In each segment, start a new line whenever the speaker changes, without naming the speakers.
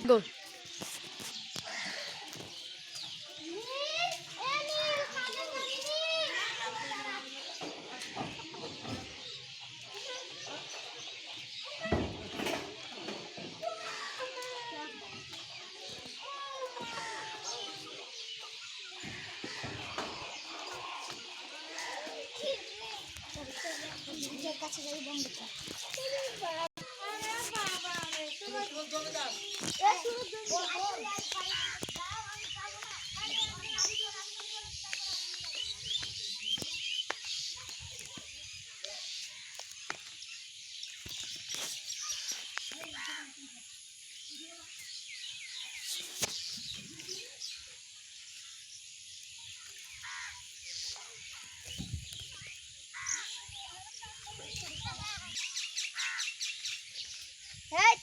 Go.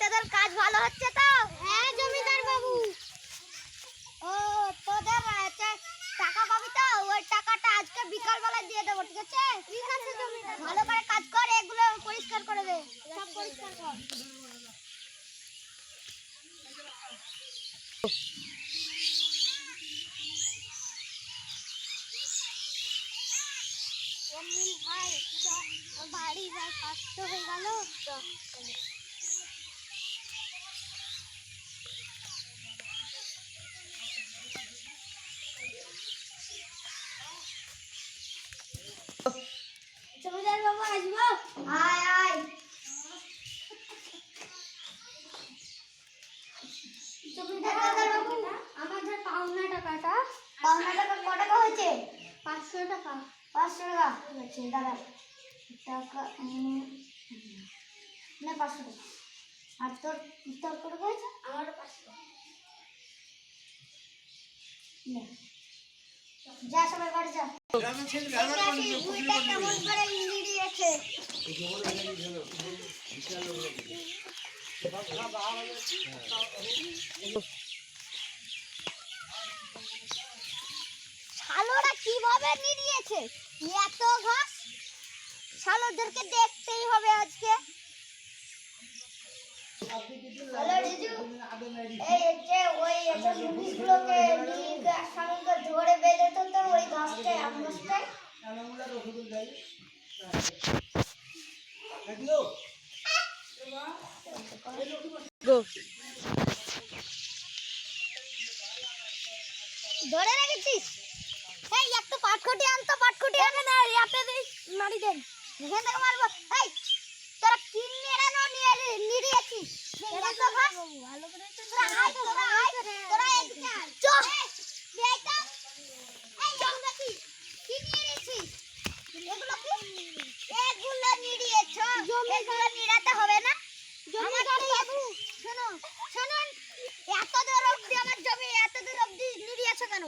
তোদের কাজ ভালো হচ্ছে তো? হ্যাঁ জমিদার বাবু। ও তোদের টাকা পাবি তো? ওই টাকাটা আজকে বিকাল বেলা দিয়ে দেবো, ঠিক আছে? ঠিক আছে জমিদার। ভালো করে কাজ কর, এগুলো পরিষ্কার করে দে। সব পরিষ্কার কর। অমিল ভাই বাড়ি যা কষ্ট হয়ে গেল। জমিদার বাবু আসবো? আয় আয়। জমিদার বাবু, আমাদের পাওনা টাকাটা। পাওনা টাকা কত টাকা হয়েছে? 500 টাকা। 500 টাকা হয়েছে দাদা। টাকা না 500 টাকা। আর তোর তোর কত হয়েছে? আমার 500 টাকা। যা সবাই বাড়ি যা। কেমন করে ইন্দি দিয়েছে? শালোরা কিভাবে নিড়িয়েছে? এত ঘাস, শালোদেরকে দেখতেই হবে আজকে। হ্যালো রিজু, এই যে ওই এত মুনিশগুলোকে নিয়ে শালোকে ধরে বেঁধে তো ওই গাছটায় আমগাছটায়। Go. ধরে রেখেছিস? এই একটু পাটকুটি আনতো, পাটকুটি আনে না, ইয়াতে মারি দেন। এখান থেকে মারবো। এই তোরা কি নিড়িয়েছিস? এটা তো ভালো করে তোরা এদিকে আয়। চল এই তো এই জঙ্গা কি নিড়িয়েছিস? এগুলো কি? এগুলো নিড়িয়েছ? এগুলো নিড়াতে হবে না? জমিদার বাবু শোনো, শুনুন, এত দূর অবধি আমার জমি এত দূর অবধি নিড়িয়েছ কেন?